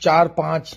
4, 5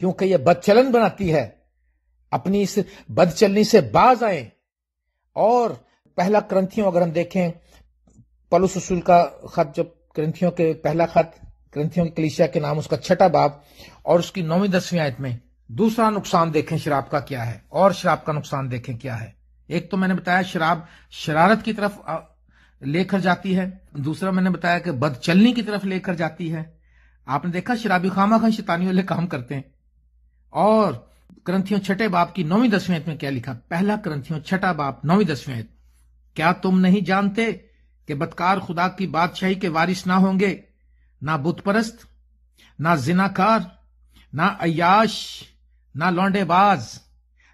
کیونکہ یہ بدچلن بناتی ہے. اپنی اس بدچلنی سے باز آئیں. اور پہلا کرنتھیوں اگر ہم دیکھیں پولس رسول کا خط، جب کرنتھیوں کے پہلا خط کرنتھیوں کی کلیسیا کے نام، اس کا 6 باب اور اس کی 9-10 آیت میں دوسرا نقصان دیکھیں شراب کا کیا ہے، اور شراب کا نقصان دیکھیں کیا ہے. ایک تو میں نے بتایا شراب شرارت کی طرف لے کر جاتی ہے، دوسرا میں نے بتایا کہ بد چلنی کی طرف لے کر جاتی ہے. آپ نے دیکھا شرابی خواہ خواہ شیطانی والے کام کرتے ہیں. اور کرنتھیوں 6 باب کی 9-10 آیت میں کیا لکھا؟ پہلا کرنتھیوں 6 باب 9-10 آیت، کیا تم نہیں جانتے کہ بدکار خدا کی بادشاہی کے وارث نہ ہوں گے؟ نہ بت پرست، نہ زناکار، نہ عیاش، نہ لونڈے باز،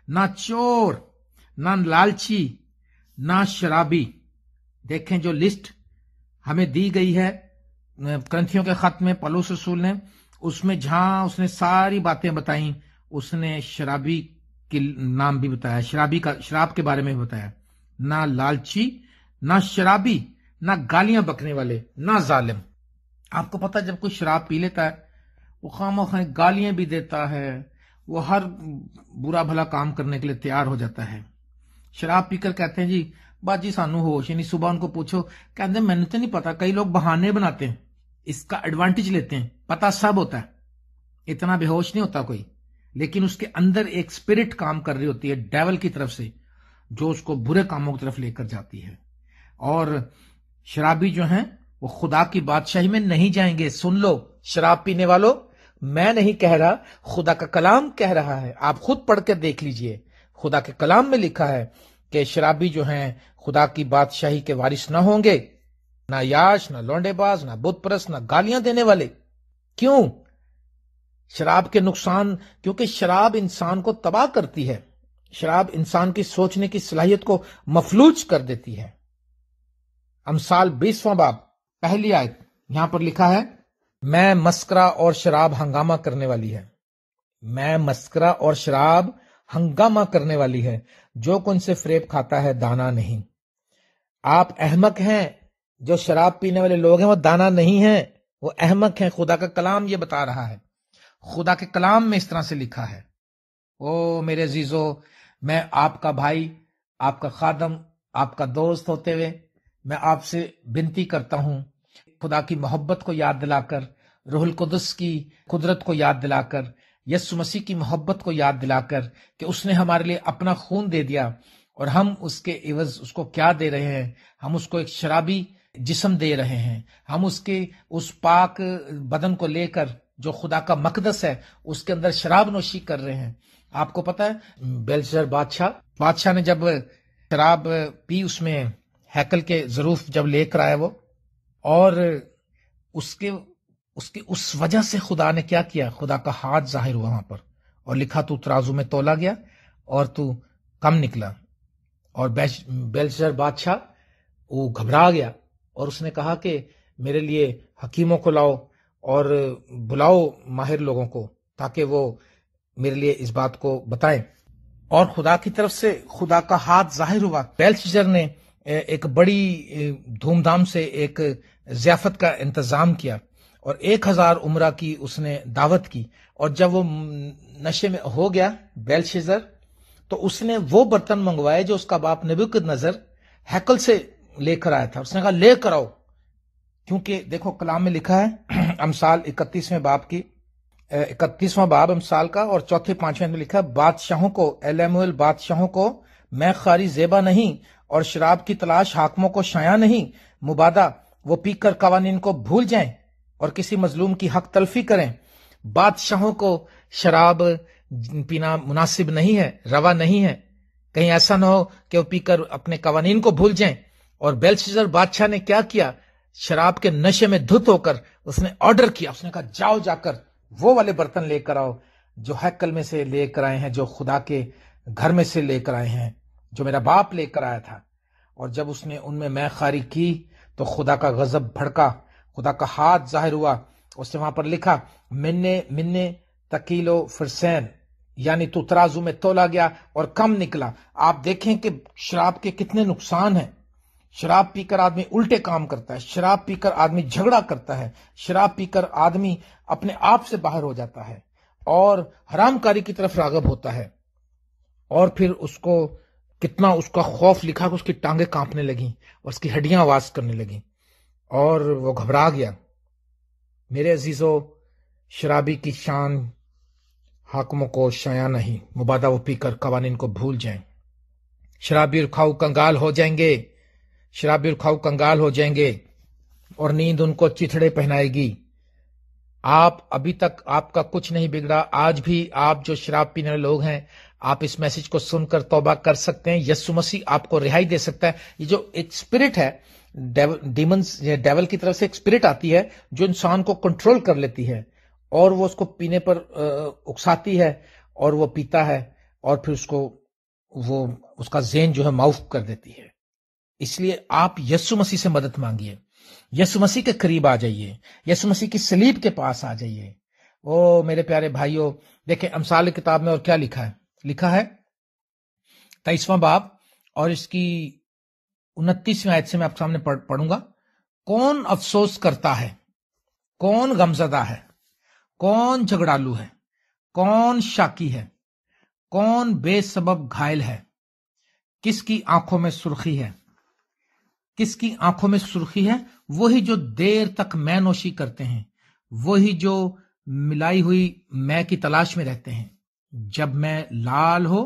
نہ چور، نہ لالچی، نہ شرابی. دیکھیں جو لسٹ ہمیں دی گئی ہے کرنتھیوں کے خط میں پولس رسول نے، اس میں جہاں اس نے ساری باتیں بتائیں، اس نے شرابی کے نام بھی بتایا، شراب کے بارے میں بھی بتایا. نہ لالچی، نہ شرابی، نہ گالیاں بکنے والے، نہ ظالم. آپ کو پتا جب کوئی شراب پی لیتا ہے وہ خواہ گالیاں بھی دیتا ہے، وہ ہر برا بھلا کام کرنے کے لیے تیار ہو جاتا ہے. شراب پی کر کہتے ہیں جی باجی سانو ہوش، یعنی صبح ان کو پوچھو کہتے ہیں میں نے تو نہیں پتا. کئی لوگ بہانے بناتے ہیں، اس کا ایڈوانٹیج لیتے ہیں، پتا سب ہوتا ہے، اتنا بے ہوش نہیں ہوتا کوئی، لیکن اس کے اندر ایک سپرٹ کام کر رہی ہوتی ہے ڈیول کی طرف سے، جو اس کو برے کاموں کی طرف لے کر جاتی ہے. اور شرابی جو ہیں وہ خدا کی بادشاہی میں نہیں جائیں گے. سن لو شراب پینے والوں، میں نہیں کہہ رہا، خدا کا کلام کہہ رہا ہے. آپ خود پڑھ کر دیکھ لیجئے، خدا کے کلام میں لکھا ہے کہ شرابی جو ہیں خدا کی بادشاہی کے وارث نہ ہوں گے. نہ یاش، نہ لونڈے باز، نہ بت پرست، نہ گالیاں دینے والے. کیوں؟ شراب کے نقصان، کیونکہ شراب انسان کو تباہ کرتی ہے. شراب انسان کی سوچنے کی صلاحیت کو مفلوج کر دیتی ہے. امثال 20واں باب پہلی آیت یہاں پر لکھا ہے، میں مسکرہ اور شراب ہنگامہ کرنے والی ہے. میں مسکرہ اور شراب ہنگامہ کرنے والی ہے، جو کن سے فریب کھاتا ہے دانا نہیں. آپ احمق ہیں، جو شراب پینے والے لوگ ہیں وہ دانا نہیں ہیں، وہ احمق ہیں. خدا کا کلام یہ بتا رہا ہے، خدا کے کلام میں اس طرح سے لکھا ہے. او میرے عزیزو، میں آپ کا بھائی، آپ کا خادم، آپ کا دوست ہوتے ہوئے میں آپ سے بنتی کرتا ہوں، خدا کی محبت کو یاد دلا کر، روح القدس کی قدرت کو یاد دلا کر، یسوع مسیح کی محبت کو یاد دلا کر کہ اس نے ہمارے لیے اپنا خون دے دیا، اور ہم اس کے عوض اس کو کیا دے رہے ہیں؟ ہم اس کو ایک شرابی جسم دے رہے ہیں. ہم اس کے اس پاک بدن کو لے کر جو خدا کا مقدس ہے اس کے اندر شراب نوشی کر رہے ہیں. آپ کو پتا ہے بیلشزر بادشاہ نے جب شراب پی، اس میں ہیکل کے ظروف جب لے کر آیا وہ، اور اس کی وجہ سے خدا نے کیا کیا؟ خدا کا ہاتھ ظاہر ہوا وہاں پر، اور لکھا تو ترازو میں تولا گیا اور تو کم نکلا. اور بیلشزر بادشاہ وہ گھبرا گیا، اور اس نے کہا کہ میرے لیے حکیموں کو لاؤ اور بلاؤ ماہر لوگوں کو، تاکہ وہ میرے لیے اس بات کو بتائیں. اور خدا کی طرف سے خدا کا ہاتھ ظاہر ہوا. بیلشزر نے ایک بڑی دھوم دھام سے ایک ضیافت کا انتظام کیا، اور 1000 عمرہ کی اس نے دعوت کی. اور جب وہ نشے میں ہو گیا بیلشزر، تو اس نے وہ برتن منگوائے جو اس کا باپ نبوکدنضر ہیکل سے لے کر آیا تھا. اس نے کہا لے کر آؤ، کیونکہ دیکھو کلام میں لکھا ہے امثال 31واں باب امثال کا اور 4-5 میں لکھا ہے، بادشاہوں کو اے لیموئیل، بادشاہوں کو میں خاری زیبا نہیں، اور شراب کی تلاش حاکموں کو شایع نہیں. مبادہ وہ پی کر قوانین کو بھول جائیں اور کسی مظلوم کی حق تلفی کریں. بادشاہوں کو شراب پینا مناسب نہیں ہے، روا نہیں ہے. کہیں ایسا نہ ہو کہ وہ پی کر اپنے قوانین کو بھول جائیں. اور بیلشزر بادشاہ نے کیا کیا؟ شراب کے نشے میں دھت ہو کر اس نے آرڈر کیا، اس نے کہا جاؤ جا کر وہ والے برتن لے کر آؤ جو ہیکل میں سے لے کر آئے ہیں، جو خدا کے گھر میں سے لے کر آئے ہیں، جو میرا باپ لے کر آیا تھا. اور جب اس نے ان میں میں خاری کی تو خدا کا غضب بھڑکا، خدا کا ہاتھ ظاہر ہوا. اس نے وہاں پر لکھا مننے تکیلو فرسین، یعنی تو ترازو میں تولا گیا اور کم نکلا. آپ دیکھیں کہ شراب کے کتنے نقصان ہیں. شراب پی کر آدمی الٹے کام کرتا ہے، شراب پی کر آدمی جھگڑا کرتا ہے، شراب پی کر آدمی اپنے آپ سے باہر ہو جاتا ہے. اور حرام کاری کی طرف راغب ہوتا ہے، اور پھر اس کو کتنا اس کا خوف لکھا کہ اس کی ٹانگیں کانپنے لگیں اور اس کی ہڈیاں آواز کرنے لگیں اور وہ گھبرا گیا۔ میرے عزیزو، شرابی کی شان حاکموں کو شایع نہیں، مبادا وہ پی کر قوانین کو بھول جائیں۔ شرابی اور کھاؤ کنگال ہو جائیں گے، شرابی اور کھاؤ کنگال ہو جائیں گے، اور نیند ان کو چتھڑے پہنائے گی۔ ابھی تک آپ کا کچھ نہیں بگڑا۔ آج بھی آپ جو شراب پینے والے لوگ ہیں، آپ اس میسج کو سن کر توبہ کر سکتے ہیں۔ یسوع مسیح آپ کو رہائی دے سکتا ہے۔ یہ جو ایک اسپرٹ ہے، ڈیول کی طرف سے ایک اسپرٹ آتی ہے جو انسان کو کنٹرول کر لیتی ہے، اور وہ اس کو پینے پر اکساتی ہے، اور وہ پیتا ہے، اور پھر اس کا ذہن جو ہے معاف کر دیتی ہے۔ اس لیے آپ یسوع مسیح سے مدد مانگیے، یسوع مسیح کے قریب آ جائیے، یسوع مسیح کی صلیب کے پاس آ جائیے۔ او میرے پیارے بھائیوں، دیکھیں امثال کتاب میں اور کیا لکھا ہے؟ لکھا ہے 23واں باب اور اس کی 29ویں آیت سے میں آپ سامنے پڑھوں گا۔ کون افسوس کرتا ہے، کون غمزدہ ہے، کون جھگڑالو ہے، کون شاکی ہے، کون بے سبب گھائل ہے، کس کی آنکھوں میں سرخی ہے، کس کی آنکھوں میں سرخی ہے؟ وہی جو دیر تک مے نوشی کرتے ہیں، وہی جو ملائی ہوئی مے کی تلاش میں رہتے ہیں۔ جب میں لال ہو،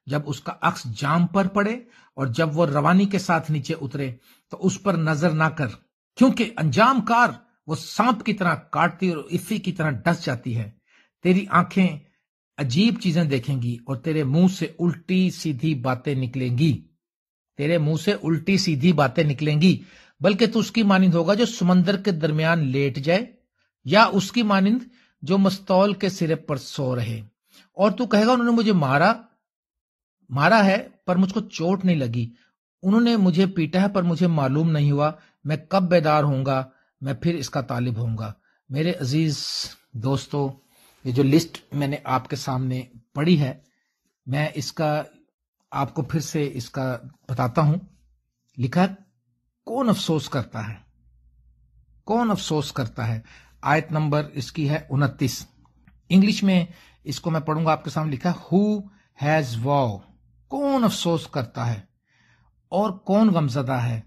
جب اس کا عکس جام پر پڑے، اور جب وہ روانی کے ساتھ نیچے اترے تو اس پر نظر نہ کر، کیونکہ انجام کار وہ سانپ کی طرح کاٹتی اور افی کی طرح ڈس جاتی ہے۔ تیری آنکھیں عجیب چیزیں دیکھیں گی، اور تیرے منہ سے الٹی سیدھی باتیں نکلیں گی، تیرے منہ سے الٹی سیدھی باتیں نکلیں گی، بلکہ تو اس کی مانند ہوگا جو سمندر کے درمیان لیٹ جائے، یا اس کی مانند جو مستول کے سرے پر سو رہے۔ اور تو کہے گا انہوں نے مجھے مارا ہے پر مجھ کو چوٹ نہیں لگی، انہوں نے مجھے پیٹا ہے پر مجھے معلوم نہیں ہوا، میں کب بیدار ہوں گا، میں پھر اس کا طالب ہوں گا۔ میرے عزیز دوستو، یہ جو لسٹ میں نے آپ کے سامنے پڑھی ہے، میں اس کا آپ کو پھر سے اس کا بتاتا ہوں۔ لکھا ہے کون افسوس کرتا ہے، کون افسوس کرتا ہے۔ آیت نمبر اس کی ہے 29۔ انگلش میں اس کو میں پڑھوں گا آپ کے سامنے۔ لکھا ہے ہو ہیز واو، کون افسوس کرتا ہے اور کون غمزدہ ہے۔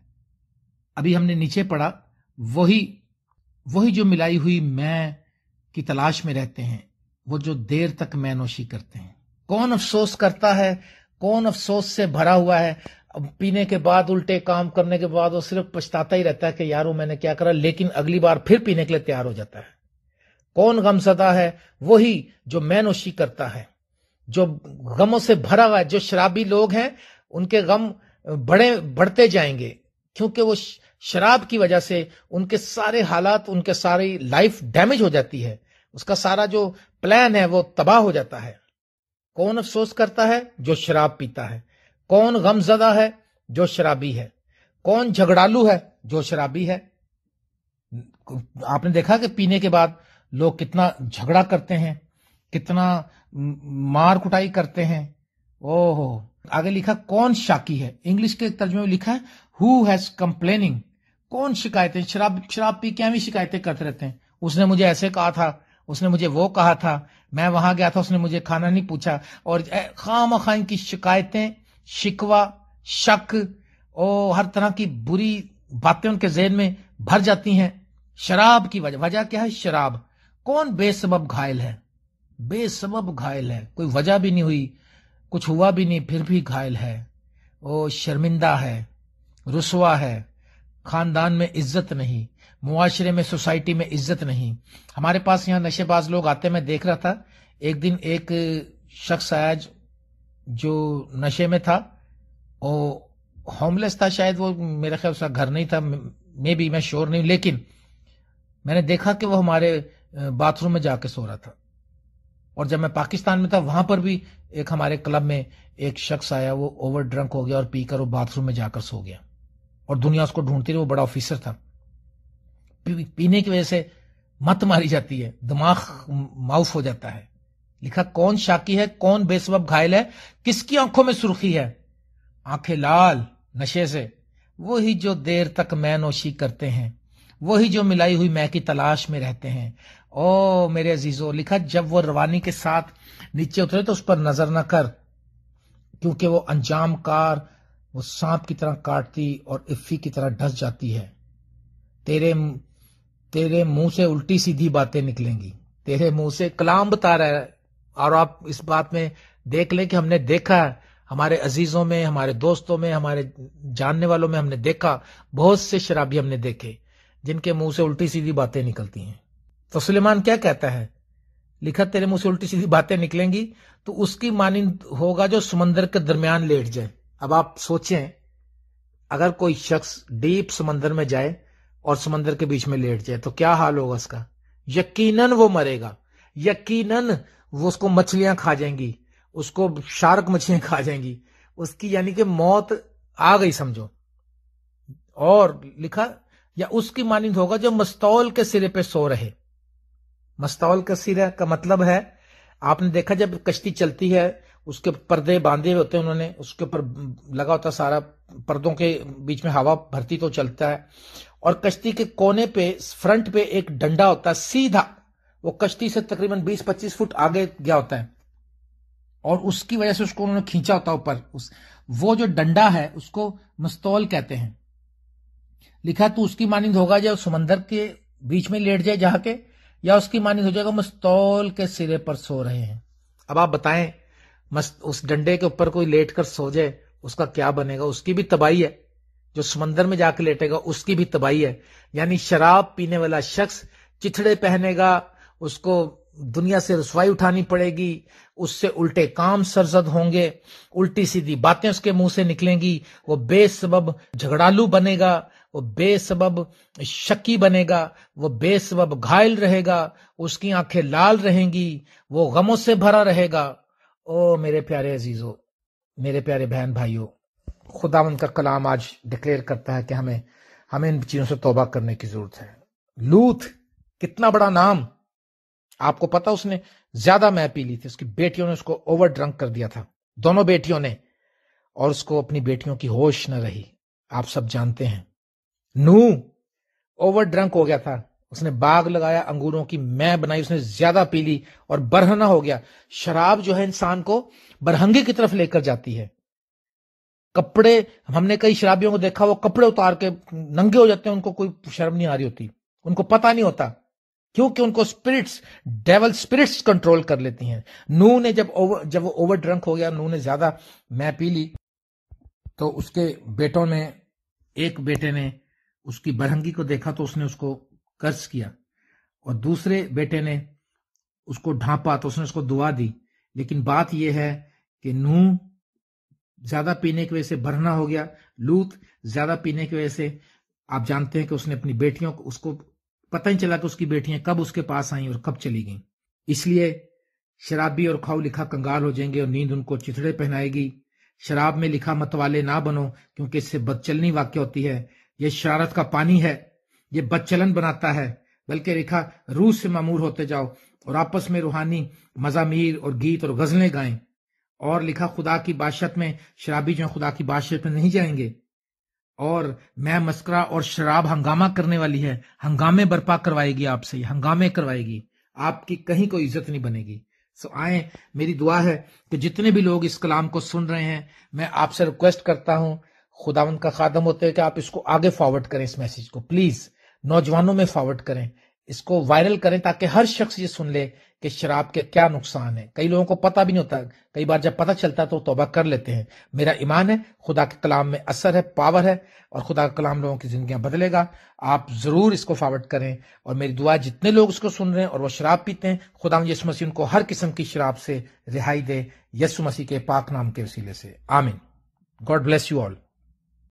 ابھی ہم نے نیچے پڑھا وہی جو ملائی ہوئی میں کی تلاش میں رہتے ہیں، وہ جو دیر تک میں نوشی کرتے ہیں۔ کون افسوس کرتا ہے، کون افسوس سے بھرا ہوا ہے۔ پینے کے بعد، الٹے کام کرنے کے بعد وہ صرف پچھتاتا ہی رہتا ہے کہ یارو میں نے کیا کرا، لیکن اگلی بار پھر پینے کے لیے تیار ہو جاتا ہے۔ کون غمزدہ ہے؟ وہی جو میں نوشی کرتا ہے، جو غموں سے بھرا ہوا ہے۔ جو شرابی لوگ ہیں ان کے غم بڑھتے جائیں گے، کیونکہ وہ شراب کی وجہ سے ان کے سارے حالات، ان کے ساری لائف ڈیمیج ہو جاتی ہے، اس کا سارا جو پلان ہے وہ تباہ ہو جاتا ہے۔ کون افسوس کرتا ہے؟ جو شراب پیتا ہے۔ کون غمزدہ ہے؟ جو شرابی ہے۔ کون جھگڑالو ہے؟ جو شرابی ہے۔ آپ نے دیکھا کہ پینے کے بعد لوگ کتنا جھگڑا کرتے ہیں، کتنا مار کٹائی کرتے ہیں۔ اوہ آگے لکھا کون شاکی ہے۔ انگلش کے ترجمے میں لکھا ہے ہو ہیز کمپلیننگ، کون شکایتیں، شراب پی کے ہم شکایتیں کرتے رہتے ہیں۔ اس نے مجھے ایسے کہا تھا، اس نے مجھے وہ کہا تھا، میں وہاں گیا تھا اس نے مجھے کھانا نہیں پوچھا، اور خواہ مخواہ ان کی شکایتیں، شکوہ، شک اور ہر طرح کی بری باتیں ان کے ذہن میں بھر جاتی ہیں۔ شراب کی وجہ کیا ہے؟ شراب۔ کون بے سبب گھائل ہے؟ بے سبب گھائل ہے، کوئی وجہ بھی نہیں ہوئی، کچھ ہوا بھی نہیں، پھر بھی گھائل ہے۔ وہ شرمندہ ہے، رسوا ہے، خاندان میں عزت نہیں، معاشرے میں، سوسائٹی میں عزت نہیں۔ ہمارے پاس یہاں نشے باز لوگ آتے، میں دیکھ رہا تھا ایک دن ایک شخص آیا جو نشے میں تھا، اور ہوملیس تھا شاید، وہ میرے خیال سے گھر نہیں تھا، میں شور نہیں، لیکن میں نے دیکھا کہ وہ ہمارے باتھ روم میں جا کے سو رہا تھا۔ اور جب میں پاکستان میں تھا وہاں پر بھی ایک ہمارے کلب میں ایک شخص آیا، وہ اوور ڈرنک ہو گیا اور پی کر وہ باتھ روم میں جا کر سو گیا، اور دنیا اس کو ڈھونڈتی رہی، وہ بڑا آفیسر تھا۔ پینے کی وجہ سے مت ماری جاتی ہے، دماغ معاف ہو جاتا ہے۔ لکھا کون شاکی ہے، کون بے سبب گھائل ہے، کس کی آنکھوں میں سرخی ہے؟ آنکھیں لال نشے سے۔ وہی جو دیر تک میں نوشی کرتے ہیں، وہی جو ملائی ہوئی میں کی تلاش میں رہتے ہیں۔ او میرے عزیزو، لکھا جب وہ روانی کے ساتھ نیچے اترے تو اس پر نظر نہ کر، کیونکہ وہ انجام کار وہ سانپ کی طرح کاٹتی اور افی کی طرح ڈس جاتی ہے۔ تیرے منہ سے الٹی سیدھی باتیں نکلیں گی، تیرے منہ سے کلام بتا رہا ہے۔ اور آپ اس بات میں دیکھ لیں کہ ہم نے دیکھا ہے، ہمارے عزیزوں میں، ہمارے دوستوں میں، ہمارے جاننے والوں میں ہم نے دیکھا، بہت سے شرابی ہم نے دیکھے جن کے منہ سے الٹی سیدھی باتیں نکلتی ہیں۔ تو سلیمان کیا کہتا ہے؟ لکھا تیرے منہ سے الٹی سیدھی باتیں نکلیں گی تو اس کی مانند ہوگا جو سمندر کے درمیان لیٹ جائے۔ اب آپ سوچیں، اگر کوئی شخص ڈیپ سمندر میں جائے اور سمندر کے بیچ میں لیٹ جائے تو کیا حال ہوگا اس کا؟ یقیناً وہ مرے گا، یقیناً وہ اس کو مچھلیاں کھا جائیں گی، اس کو شارک مچھلیاں کھا جائیں گی، اس کی یعنی کہ موت آ گئی سمجھو۔ اور لکھا یا اس کی مانند ہوگا جو مستول کے سرے پہ سو رہے۔ مستول کا سرا کا مطلب ہے، آپ نے دیکھا جب کشتی چلتی ہے اس کے پردے باندھے ہوتے ہیں، انہوں نے اس کے اوپر لگا ہوتا سارا، پردوں کے بیچ میں ہوا بھرتی تو چلتا ہے، اور کشتی کے کونے پہ فرنٹ پہ ایک ڈنڈا ہوتا ہے سیدھا، وہ کشتی سے تقریباً 20-25 فٹ آگے گیا ہوتا ہے، اور اس کی وجہ سے اس کو انہوں نے کھینچا ہوتا اوپر، وہ جو ڈنڈا ہے اس کو مستول کہتے ہیں۔ لکھا تو اس کی مانند ہوگا جب سمندر کے بیچ میں لیٹ جائے جہاں کے، یا اس کی مانند ہو جائے گا مستول کے سرے پر سو رہے ہیں۔ اب آپ بتائیں، اس ڈنڈے کے اوپر کوئی لیٹ کر سو جائے اس کا کیا بنے گا؟ اس کی بھی تباہی ہے۔ جو سمندر میں جا کے لیٹے گا اس کی بھی تباہی ہے۔ یعنی شراب پینے والا شخص چتھڑے پہنے گا، اس کو دنیا سے رسوائی اٹھانی پڑے گی، اس سے الٹے کام سرزد ہوں گے، الٹی سیدھی باتیں اس کے منہ سے نکلیں گی، وہ بے سبب جھگڑالو بنے گا، وہ بے سبب شکی بنے گا، وہ بے سبب گھائل رہے گا، اس کی آنکھیں لال رہیں گی، وہ غموں سے بھرا رہے گا۔ او میرے پیارے عزیزو، میرے پیارے بہن بھائیو، خداوند کا کلام آج ڈکلیئر کرتا ہے کہ ہمیں ان چیزوں سے توبہ کرنے کی ضرورت ہے۔ لوط، کتنا بڑا نام! آپ کو پتا اس نے زیادہ میں پی لی تھی، اس کی بیٹیوں نے اس کو اوور ڈرنک کر دیا تھا، دونوں بیٹیوں نے، اور اس کو اپنی بیٹیوں کی ہوش نہ رہی، آپ سب جانتے ہیں۔ نوح اوور ڈرنک ہو گیا تھا، اس نے باغ لگایا، انگوروں کی میں بنائی، اس نے زیادہ پی لی اور برہنہ ہو گیا۔ شراب جو ہے انسان کو برہنگی کی طرف لے کر جاتی ہے۔ کپڑے، ہم نے کئی شرابیوں کو دیکھا وہ کپڑے اتار کے ننگے ہو جاتے ہیں، ان کو کوئی شرم نہیں آ رہی ہوتی، ان کو پتہ نہیں ہوتا، کیونکہ ان کو ڈیول سپرٹس کنٹرول کر لیتی ہیں۔ نوح نے جب وہ اوور ڈرنک ہو گیا، نوح نے زیادہ میں پی لی، تو اس کے بیٹوں نے، ایک بیٹے نے اس کی برہنگی کو دیکھا تو اس نے اس کو قرض کیا، اور دوسرے بیٹے نے اس کو ڈھانپا تو اس نے اس کو دعا دی۔ لیکن بات یہ ہے کہ نوح زیادہ پینے کی وجہ سے برہنہ ہو گیا، لوط زیادہ پینے کی وجہ سے آپ جانتے ہیں کہ اس نے اپنی بیٹیوں کو، اس کو پتہ نہیں چلا کہ اس کی بیٹیاں کب اس کے پاس آئیں اور کب چلی گئیں۔ اس لیے شرابی اور کھاؤ لکھا کنگال ہو جائیں گے اور نیند ان کو چتھڑے پہنائے گی۔ شراب میں لکھا متوالے نہ بنو، کیونکہ اس سے بدچلنی واقع ہوتی ہے، یہ شرارت کا پانی ہے، یہ بدچلن بناتا ہے، بلکہ لکھا روح سے معمور ہوتے جاؤ اور آپس میں روحانی مزامیر اور گیت اور غزلیں گائیں۔ اور لکھا خدا کی بادشاہت میں شرابی جو ہیں خدا کی بادشاہت میں نہیں جائیں گے۔ اور میں مسکرہ اور شراب ہنگامہ کرنے والی ہے، ہنگامے برپا کروائے گی، آپ سے یہ ہنگامے کروائے گی، آپ کی کہیں کوئی عزت نہیں بنے گی۔ آئیں، میری دعا ہے کہ جتنے بھی لوگ اس کلام کو سن رہے ہیں، میں آپ سے ریکویسٹ کرتا ہوں، خداوند کا خادم ہوتے ہیں، کہ آپ اس کو آگے فارورڈ کریں، اس میسج کو پلیز نوجوانوں میں فارورڈ کریں، اس کو وائرل کریں، تاکہ ہر شخص یہ سن لے کہ شراب کے کیا نقصان ہے۔ کئی لوگوں کو پتہ بھی نہیں ہوتا، کئی بار جب پتہ چلتا تو توبہ کر لیتے ہیں۔ میرا ایمان ہے خدا کے کلام میں اثر ہے، پاور ہے، اور خدا کا کلام لوگوں کی زندگیاں بدلے گا۔ آپ ضرور اس کو فارورڈ کریں، اور میری دعا جتنے لوگ اس کو سن رہے ہیں اور وہ شراب پیتے ہیں، خدا یسوع مسیح ان کو ہر قسم کی شراب سے رہائی دے، یسوع مسیح کے پاک نام کے وسیلے سے، آمین۔ God bless you all.